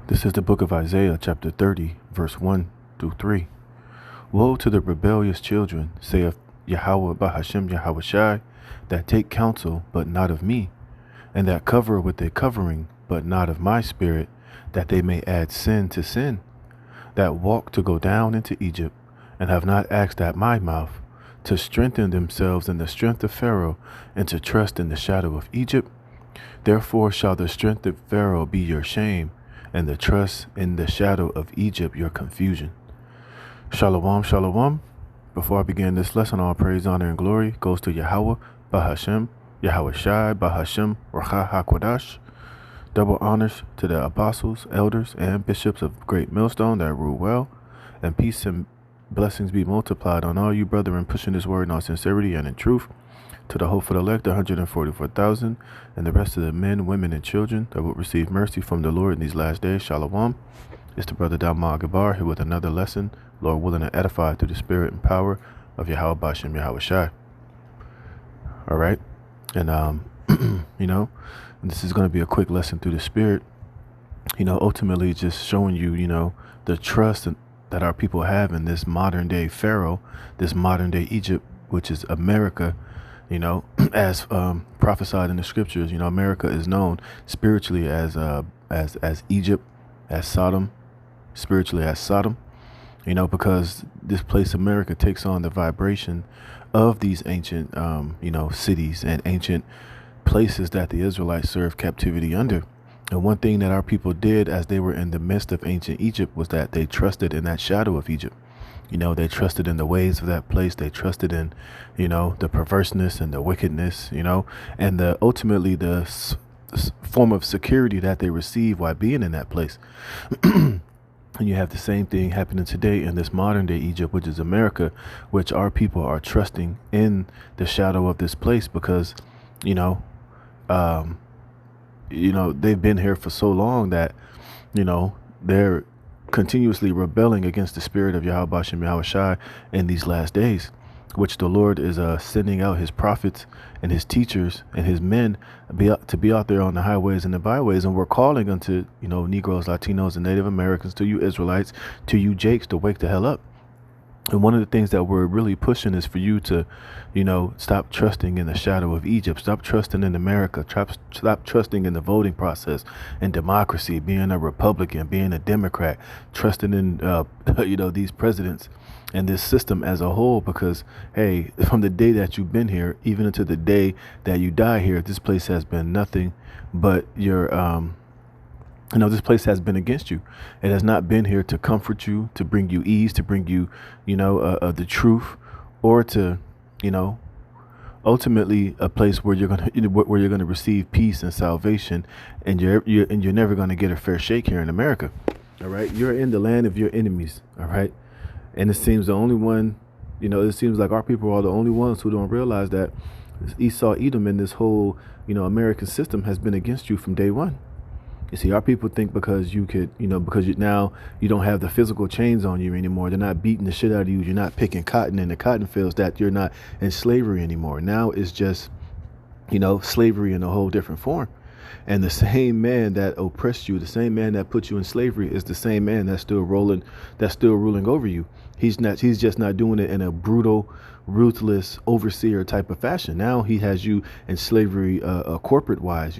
This is the book of Isaiah, chapter 30, verse 1 through 3. Woe to the rebellious children, saith Yahweh Bahashem Yahweh Shai, that take counsel, but not of me, and that cover with a covering, but not of my spirit, that they may add sin to sin, that walk to go down into Egypt, and have not asked at my mouth, to strengthen themselves in the strength of Pharaoh, and to trust in the shadow of Egypt. Therefore shall the strength of Pharaoh be your shame, and the trust in the shadow of Egypt your confusion. Shalom, shalom. Before I begin this lesson, all praise, honor, and glory goes to Yahweh, Bahashem, Yahweh Shai, Bahashem, Racha HaKodash. Double honors to the apostles, elders, and bishops of Great Millstone that rule well, and peace and blessings be multiplied on all you brethren pushing this word in all sincerity and in truth. To the hope for the elect, 144,000, and the rest of the men, women, and children that will receive mercy from the Lord in these last days. Shalom. It's the brother Dalma Gabar here with another lesson, Lord willing, to edify through the spirit and power of Yahweh Bashem Yahweh Shai. All right. And, this is going to be a quick lesson through the spirit, ultimately just showing you, the trust that our people have in this modern day Pharaoh, this modern day Egypt, which is America. As prophesied in the scriptures, America is known spiritually as Egypt, as Sodom, spiritually as Sodom, because this place America takes on the vibration of these ancient, cities and ancient places that the Israelites served captivity under. And one thing that our people did as they were in the midst of ancient Egypt was that they trusted in that shadow of Egypt. They trusted in the ways of that place. They trusted in, the perverseness and the wickedness, and ultimately the form of security that they receive while being in that place. And you have the same thing happening today in this modern day Egypt, which is America, which our people are trusting in the shadow of this place because, they've been here for so long that, they're continuously rebelling against the spirit of Yahweh Bashem Yahweh Shai in these last days, which the Lord is sending out his prophets and his teachers and his men to be out there on the highways and the byways. And we're calling unto, Negroes, Latinos, and Native Americans, to you Israelites, to you Jakes, to wake the hell up. And one of the things that we're really pushing is for you to, stop trusting in the shadow of Egypt. Stop trusting in America. Stop trusting in the voting process and democracy, being a Republican, being a Democrat, trusting in, these presidents and this system as a whole. Because, hey, from the day that you've been here, even into the day that you die here, this place has been nothing but your, this place has been against you. It has not been here to comfort you, to bring you ease, to bring you, the truth, or to, ultimately a place where you're gonna receive peace and salvation, and you're never gonna get a fair shake here in America. All right, you're in the land of your enemies. All right, and it seems the only one, it seems like our people are the only ones who don't realize that Esau Edom in this whole, American system has been against you from day one. You see, our people think because you could, now you don't have the physical chains on you anymore. They're not beating the shit out of you. You're not picking cotton in the cotton fields, that you're not in slavery anymore. Now it's just, slavery in a whole different form. And the same man that oppressed you, the same man that put you in slavery, is the same man that's still ruling over you. He's just not doing it in a brutal, ruthless overseer type of fashion. Now he has you in slavery, corporate wise,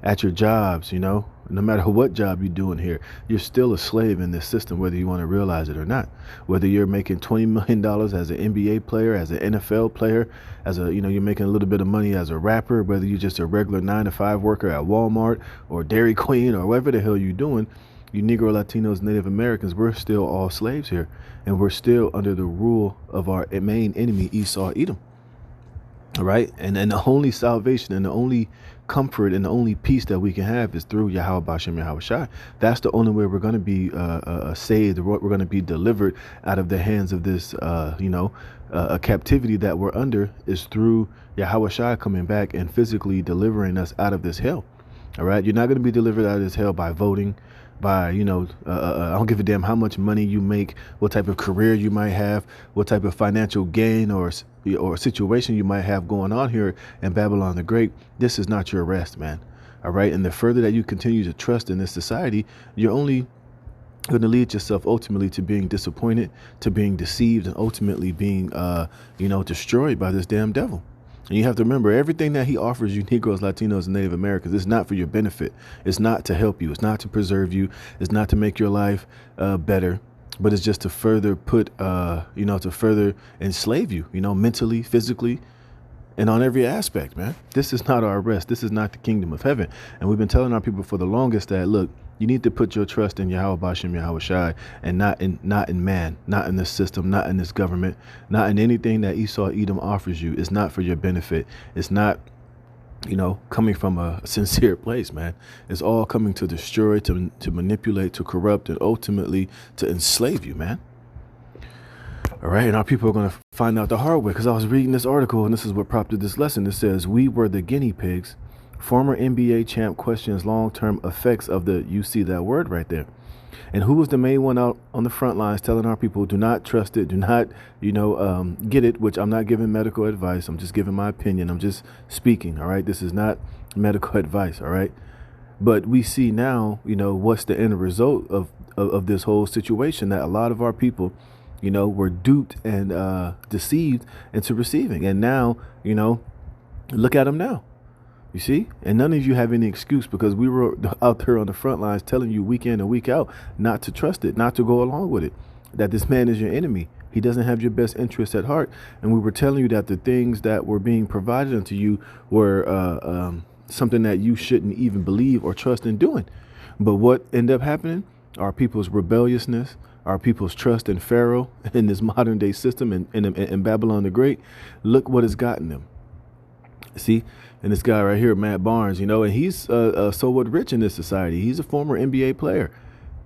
at your jobs, no matter what job you're doing here, you're still a slave in this system, whether you want to realize it or not. Whether you're making $20 million as an NBA player, as an NFL player, as you're making a little bit of money as a rapper, whether you're just a regular 9-to-5 worker at Walmart or Dairy Queen or whatever the hell you're doing, you Negro, Latinos, Native Americans, we're still all slaves here. And we're still under the rule of our main enemy, Esau Edom. All right. And the only salvation and the only comfort and the only peace that we can have is through Yahweh Bashem Yahweh Shai. That's the only way we're going to be saved. We're going to be delivered out of the hands of this, a captivity that we're under, is through Yahweh Shai coming back and physically delivering us out of this hell. All right. You're not going to be delivered out of this hell by voting, by, I don't give a damn how much money you make, what type of career you might have, what type of financial gain or situation you might have going on here in Babylon the Great. This is not your rest, man. All right. And the further that you continue to trust in this society, you're only going to lead yourself ultimately to being disappointed, to being deceived, and ultimately being, destroyed by this damn devil. And you have to remember, everything that he offers you, Negroes, Latinos, and Native Americans, is not for your benefit. It's not to help you. It's not to preserve you. It's not to make your life better. But it's just to further to further enslave you, mentally, physically, and on every aspect, man. This is not our rest. This is not the kingdom of heaven. And we've been telling our people for the longest that, look, you need to put your trust in Yahweh Bashem, Yahweh Shai, and not in man, not in this system, not in this government, not in anything that Esau Edom offers you. It's not for your benefit. It's not, coming from a sincere place, man. It's all coming to destroy, to manipulate, to corrupt, and ultimately to enslave you, man. All right. And our people are going to find out the hard way, because I was reading this article, and this is what prompted this lesson. It says, "We were the guinea pigs. Former NBA champ questions long-term effects of the," you see that word right there. And who was the main one out on the front lines telling our people, do not trust it, do not, get it, which I'm not giving medical advice. I'm just giving my opinion. I'm just speaking. All right. This is not medical advice. All right. But we see now, what's the end result of this whole situation, that a lot of our people, were duped and deceived into receiving. And now, look at them now. You see, and none of you have any excuse, because we were out there on the front lines telling you week in and week out not to trust it, not to go along with it, that this man is your enemy. He doesn't have your best interest at heart. And we were telling you that the things that were being provided unto you were something that you shouldn't even believe or trust in doing. But what ended up happening? Our people's rebelliousness, our people's trust in Pharaoh, in this modern day system, in Babylon the Great. Look what has gotten them. See, and this guy right here, Matt Barnes, and he's somewhat rich in this society. He's a former NBA player.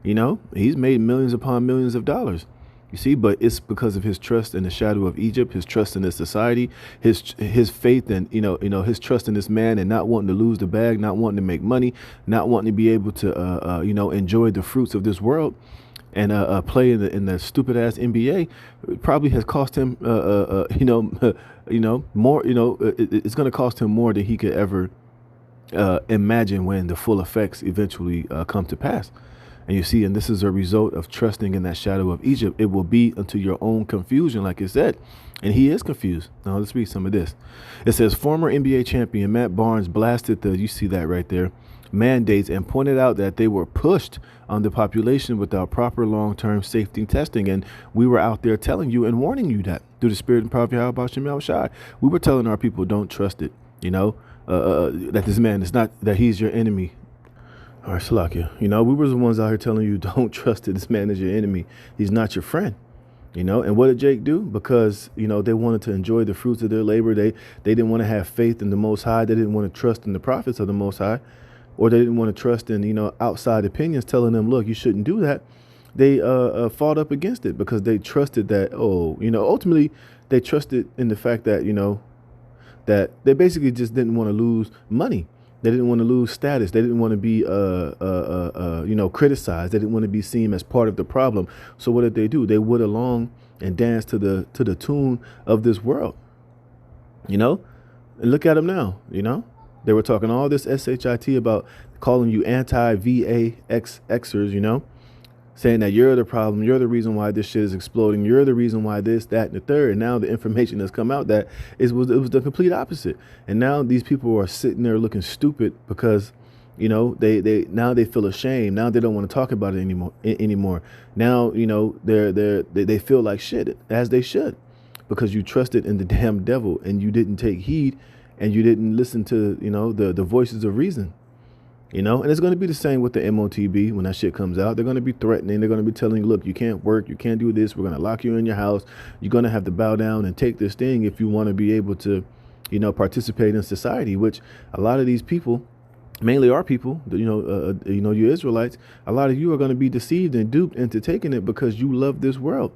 He's made millions upon millions of dollars. You see, but it's because of his trust in the shadow of Egypt, his trust in this society, his faith and, his trust in this man, and not wanting to lose the bag, not wanting to make money, not wanting to be able to, enjoy the fruits of this world. And play in the stupid ass NBA probably has cost him, more. It's going to cost him more than he could ever imagine when the full effects eventually come to pass. And you see, and this is a result of trusting in that shadow of Egypt. It will be unto your own confusion, like it said. And he is confused. Now let's read some of this. It says, former NBA champion Matt Barnes blasted you see that right there, mandates, and pointed out that they were pushed on the population without proper long-term safety testing. And we were out there telling you and warning you that through the spirit and power of Yahweh Bashem Yahweh Shai. We were telling our people, don't trust it, that this man is not, that he's your enemy. All right, Salakia. We were the ones out here telling you, don't trust it. This man is your enemy. He's not your friend. And what did Jake do? Because, they wanted to enjoy the fruits of their labor. They didn't want to have faith in the Most High. They didn't want to trust in the prophets of the Most High. Or they didn't want to trust in, outside opinions telling them, look, you shouldn't do that. They fought up against it because they trusted that, ultimately they trusted in the fact that, that they basically just didn't want to lose money. They didn't want to lose status. They didn't want to be, criticized. They didn't want to be seen as part of the problem. So what did they do? They went along and danced to the tune of this world, and look at them now, They were talking all this shit about calling you anti-VAXXers, saying that you're the problem. You're the reason why this shit is exploding. You're the reason why this, that, and the third. And now the information has come out that it was the complete opposite. And now these people are sitting there looking stupid because, they feel ashamed. Now they don't want to talk about it anymore. Now, they feel like shit, as they should, because you trusted in the damn devil and you didn't take heed. And you didn't listen to, the voices of reason, and it's going to be the same with the MOTB. When that shit comes out, they're going to be threatening. They're going to be telling you, look, you can't work. You can't do this. We're going to lock you in your house. You're going to have to bow down and take this thing if you want to be able to, participate in society, which a lot of these people, mainly our people, you Israelites, a lot of you are going to be deceived and duped into taking it because you love this world.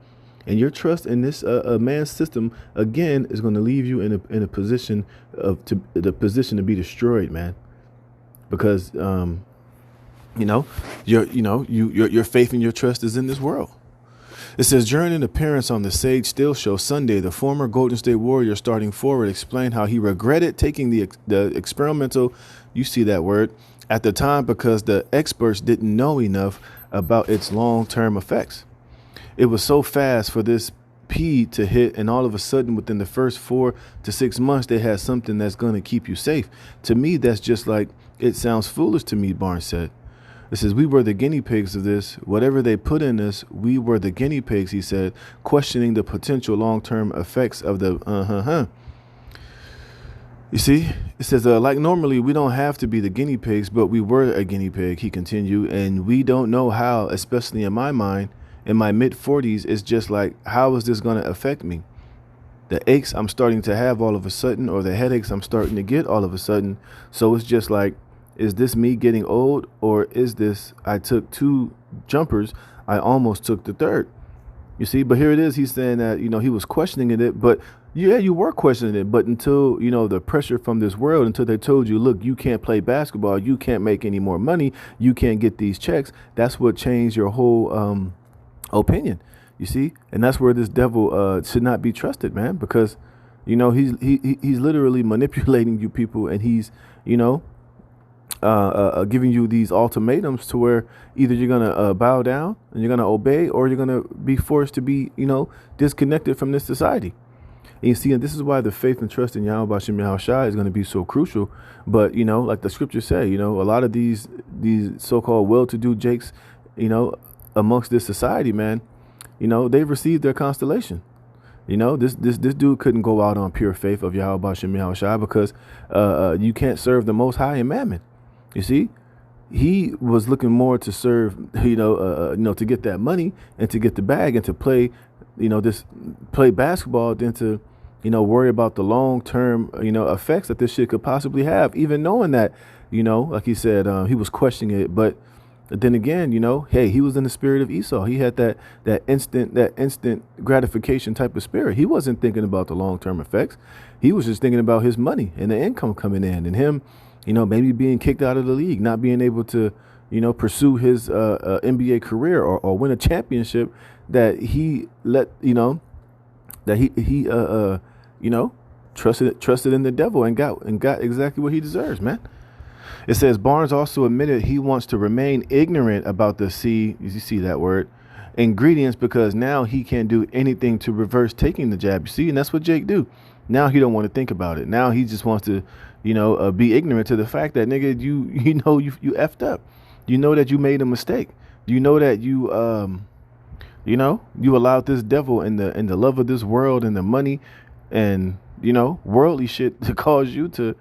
And your trust in this man's system, again, is going to leave you in a position to be destroyed, man. Because, your faith and your trust is in this world. It says, during an appearance on the Sage Still Show Sunday, the former Golden State Warrior starting forward explained how he regretted taking the experimental, you see that word, at the time because the experts didn't know enough about its long-term effects. It was so fast for this P to hit, and all of a sudden within the first 4 to 6 months they had something that's going to keep you safe. To me, that's just like, it sounds foolish to me, Barnes said. It says, we were the guinea pigs of this. Whatever they put in us, we were the guinea pigs, he said, questioning the potential long-term effects of the You see, it says, like normally we don't have to be the guinea pigs, but we were a guinea pig, he continued, and we don't know how, especially in my mind, in my mid-40s, it's just like, how is this going to affect me? The aches I'm starting to have all of a sudden, or the headaches I'm starting to get all of a sudden. So it's just like, is this me getting old, or is this I took 2 jumpers, I almost took the 3rd? You see, but here it is. He's saying that, he was questioning it, but yeah, you were questioning it. But until, the pressure from this world, until they told you, look, you can't play basketball, you can't make any more money, you can't get these checks. That's what changed your whole opinion, you see? And that's where this devil should not be trusted, man, because, he's literally manipulating you people, and he's, giving you these ultimatums to where either you're going to bow down and you're going to obey, or you're going to be forced to be, disconnected from this society. And you see, and this is why the faith and trust in Yahweh B'Shem Yahushua is going to be so crucial. But, like the scriptures say, a lot of these so-called well-to-do jakes, amongst this society, man, they've received their constellation. This dude couldn't go out on pure faith of Yahweh B'Shem Yahushua because you can't serve the Most High in mammon. You see, he was looking more to serve, to get that money and to get the bag and to play, play basketball than to, worry about the long-term, effects that this shit could possibly have, even knowing that, like he said, he was questioning it. But then again, hey, he was in the spirit of Esau. He had that instant gratification type of spirit. He wasn't thinking about the long-term effects. He was just thinking about his money and the income coming in, and him, maybe being kicked out of the league, not being able to, pursue his NBA career or win a championship that he let, that he trusted in the devil and got exactly what he deserves, man. It says Barnes also admitted he wants to remain ignorant about the you see that word, ingredients, because now he can't do anything to reverse taking the jab. You see, and that's what Jake do. Now he don't want to think about it. Now he just wants to, be ignorant to the fact that, nigga, you effed up. You know that you made a mistake. You know that you allowed this devil and the love of this world and the money and, worldly shit to cause you to,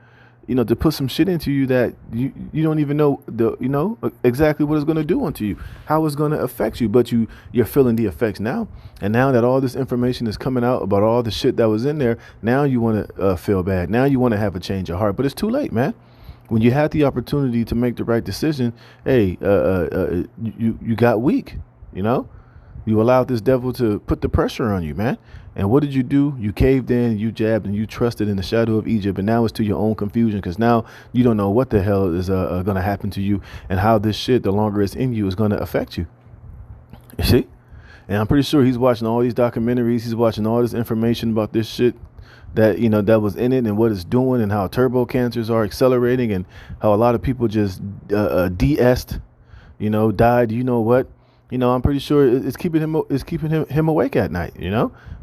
to put some shit into you that you don't even know exactly what it's going to do unto you, how it's going to affect you. But you're feeling the effects now. And now that all this information is coming out about all the shit that was in there, now you want to feel bad. Now you want to have a change of heart, but it's too late, man. When you had the opportunity to make the right decision, hey, you got weak, you allowed this devil to put the pressure on you, man. And what did you do? You caved in, you jabbed, and you trusted in the shadow of Egypt. And now it's to your own confusion, because now you don't know what the hell is going to happen to you and how this shit, the longer it's in you, is going to affect you. You see? And I'm pretty sure he's watching all these documentaries. He's watching all this information about this shit that, that was in it and what it's doing and how turbo cancers are accelerating and how a lot of people just de-essed, died. You know what? I'm pretty sure it's keeping him awake at night.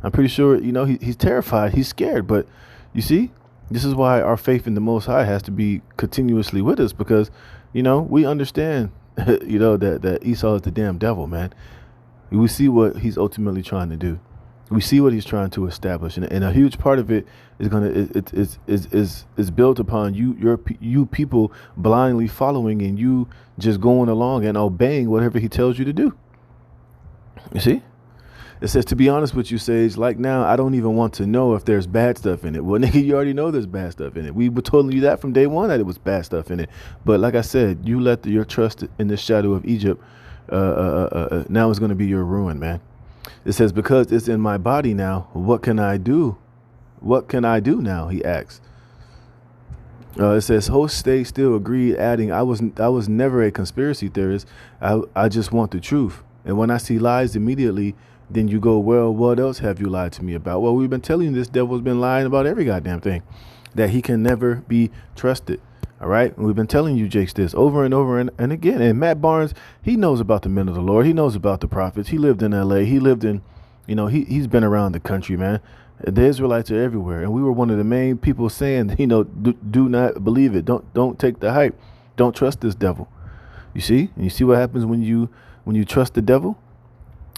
I'm pretty sure, he's terrified. He's scared. But you see, this is why our faith in the Most High has to be continuously with us, because, we understand, that Esau is the damn devil, man. We see what he's ultimately trying to do. We see what he's trying to establish, and a huge part of it is built upon you people blindly following and you just going along and obeying whatever he tells you to do. You see, it says, to be honest with you, Sage, like now I don't even want to know if there's bad stuff in it. Well, nigga, you already know there's bad stuff in it. We were telling you that from day one, that it was bad stuff in it. But like I said, you let your trust in the shadow of Egypt. Now it's going to be your ruin, man. It says, because it's in my body now, what can I do? What can I do now? He asks. It says, host stay still agreed, adding, I was never a conspiracy theorist. I just want the truth. And when I see lies, immediately Then you go, well, what else have you lied to me about? Well, we've been telling you this devil's been lying about every goddamn thing, that he can never be trusted. All right. And we've been telling you, Jakes, this over and over and again. And Matt Barnes, he knows about the men of the Lord. He knows about the prophets. He lived in L.A. He lived in, he's been around the country, man. The Israelites are everywhere. And we were one of the main people saying, do not believe it. Don't take the hype. Don't trust this devil. You see? And you see what happens when you trust the devil?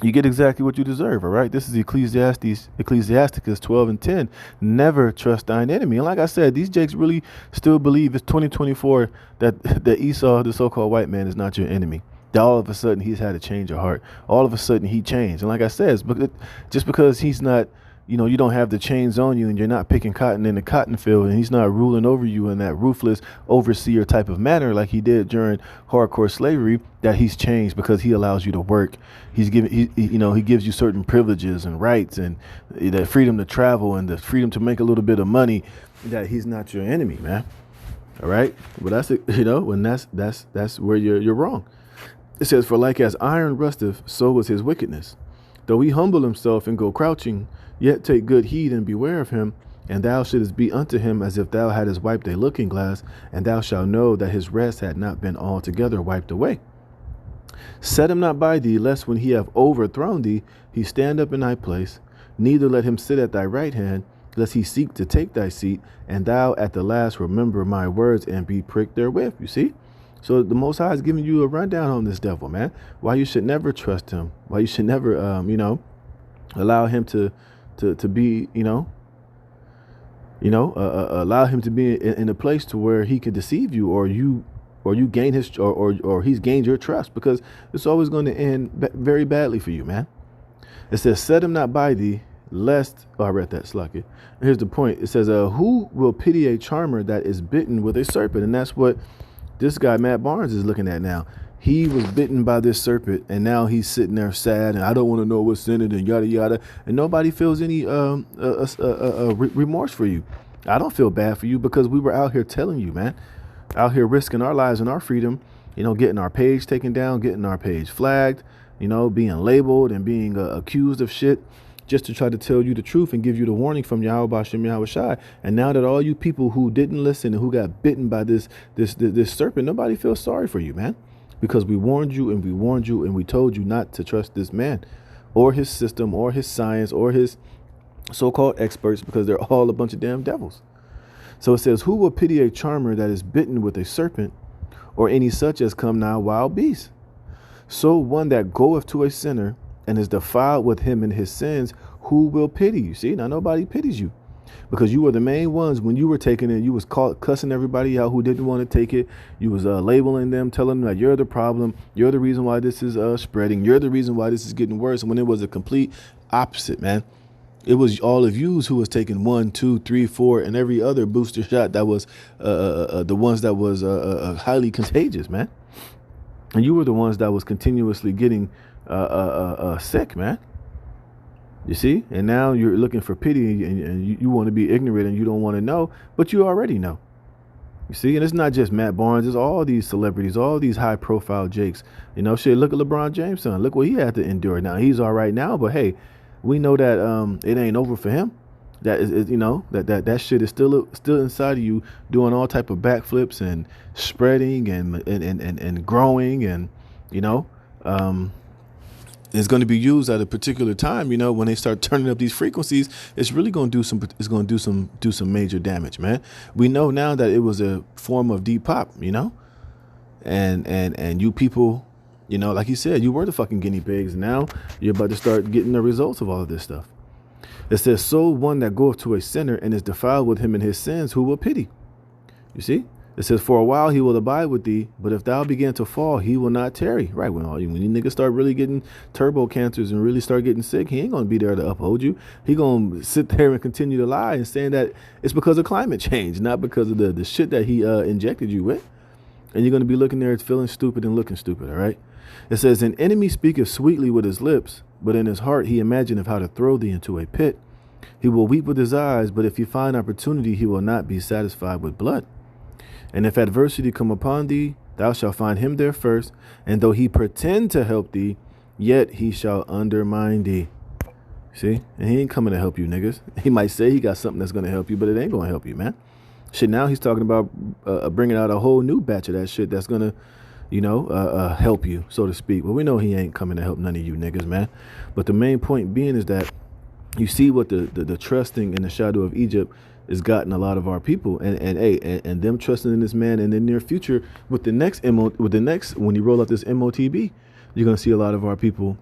You get exactly what you deserve, all right? This is Ecclesiasticus 12:10. Never trust thine enemy. And like I said, these Jakes really still believe it's 2024 that Esau, the so-called white man, is not your enemy. That all of a sudden he's had a change of heart. All of a sudden he changed. And like I said, just because he's not, you don't have the chains on you and you're not picking cotton in the cotton field and he's not ruling over you in that ruthless overseer type of manner like he did during hardcore slavery, that he's changed because he allows you to work. He gives you certain privileges and rights and the freedom to travel and the freedom to make a little bit of money, that he's not your enemy, man. All right. But that's it, when that's where you're wrong. It says, for like as iron rusteth, so was his wickedness. Though he humble himself and go crouching, yet take good heed and beware of him, and thou shouldest be unto him as if thou hadst wiped a looking glass, and thou shalt know that his rest had not been altogether wiped away. Set him not by thee, lest when he have overthrown thee, he stand up in thy place. Neither let him sit at thy right hand, lest he seek to take thy seat, and thou at the last remember my words and be pricked therewith. You see? So the Most High is giving you a rundown on this devil, man. Why you should never trust him. Why you should never, allow him to be, allow him to be in a place to where he can deceive you, or you gain his, or he's gained your trust, because it's always going to end very badly for you, man. It says, set him not by thee, lest, I read that, Slucky. Here's the point. It says, who will pity a charmer that is bitten with a serpent? And that's what this guy, Matt Barnes, is looking at now. He was bitten by this serpent, and now he's sitting there sad, and I don't want to know what's in it, and yada, yada. And nobody feels any remorse for you. I don't feel bad for you, because we were out here telling you, man, out here risking our lives and our freedom, getting our page taken down, getting our page flagged, being labeled and being accused of shit, just to try to tell you the truth and give you the warning from Yahweh Bashem Yahweh Shai. And now that all you people who didn't listen and who got bitten by this serpent, nobody feels sorry for you, man. Because we warned you and we warned you and we told you not to trust this man or his system or his science or his so-called experts, because they're all a bunch of damn devils. So it says, who will pity a charmer that is bitten with a serpent, or any such as come nigh wild beasts? So one that goeth to a sinner and is defiled with him in his sins, who will pity you? See, now nobody pities you, because you were the main ones when you were taking it. You was cussing everybody out who didn't want to take it. You was labeling them, telling them that you're the problem. You're the reason why this is spreading. You're the reason why this is getting worse. When it was a complete opposite, man. It was all of yous who was taking 1, 2, 3, 4, and every other booster shot that was the ones that was highly contagious, man. And you were the ones that was continuously getting sick, man. You see? And now you're looking for pity, and you want to be ignorant and you don't want to know, but you already know. You see? And it's not just Matt Barnes. It's all these celebrities, all these high profile Jakes. Shit, look at LeBron James' son. Look what he had to endure. Now, he's all right now, but hey, we know that it ain't over for him. That is, that shit is still inside of you, doing all type of backflips and spreading and growing, and it's going to be used at a particular time. When they start turning up these frequencies, it's really going to do some major damage, man. We know now that it was a form of deep pop, and you people, like you said, you were the fucking guinea pigs. Now you're about to start getting the results of all of this stuff. It says, so one that goeth to a sinner and is defiled with him in his sins, who will pity? You see? It says, for a while he will abide with thee, but if thou begin to fall, he will not tarry. Right, when you niggas start really getting turbo cancers and really start getting sick, he ain't going to be there to uphold you. He going to sit there and continue to lie and saying that it's because of climate change, not because of the shit that he injected you with. And you're going to be looking there feeling stupid and looking stupid, all right? It says, an enemy speaketh sweetly with his lips, but in his heart he imagineth how to throw thee into a pit. He will weep with his eyes, but if he find opportunity, he will not be satisfied with blood. And if adversity come upon thee, thou shalt find him there first. And though he pretend to help thee, yet he shall undermine thee. See? And he ain't coming to help you, niggas. He might say he got something that's going to help you, but it ain't going to help you, man. Shit, now he's talking about bringing out a whole new batch of that shit that's going to, help you, so to speak. Well, we know he ain't coming to help none of you niggas, man. But the main point being is that you see what the trusting in the shadow of Egypt has gotten a lot of our people, and them trusting in this man in the near future with the next when you roll out this MOTB, you're gonna see a lot of our people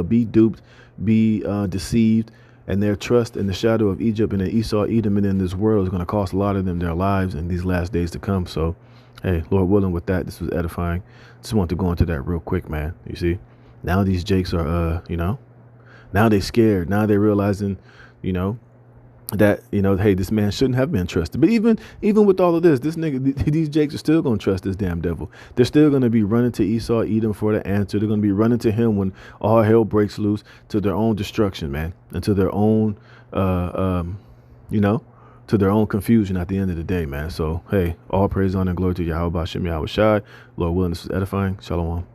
be duped, be deceived, and their trust in the shadow of Egypt and the Esau, Edom, and in this world is going to cost a lot of them their lives in these last days to come. So, hey, Lord willing, with that, this was edifying. Just want to go into that real quick, man. You see, now these jakes are, now they scared. Now they're realizing, that hey, this man shouldn't have been trusted. But even with all of this nigga, these jakes are still gonna trust this damn devil. They're still gonna be running to Esau, Edom for the answer. They're gonna be running to him when all hell breaks loose, to their own destruction, man, and to their own to their own confusion at the end of the day, man. So hey, all praise, honor, and glory to Yahweh Bashem Yahweh Shai. Lord willing, this is edifying. Shalom.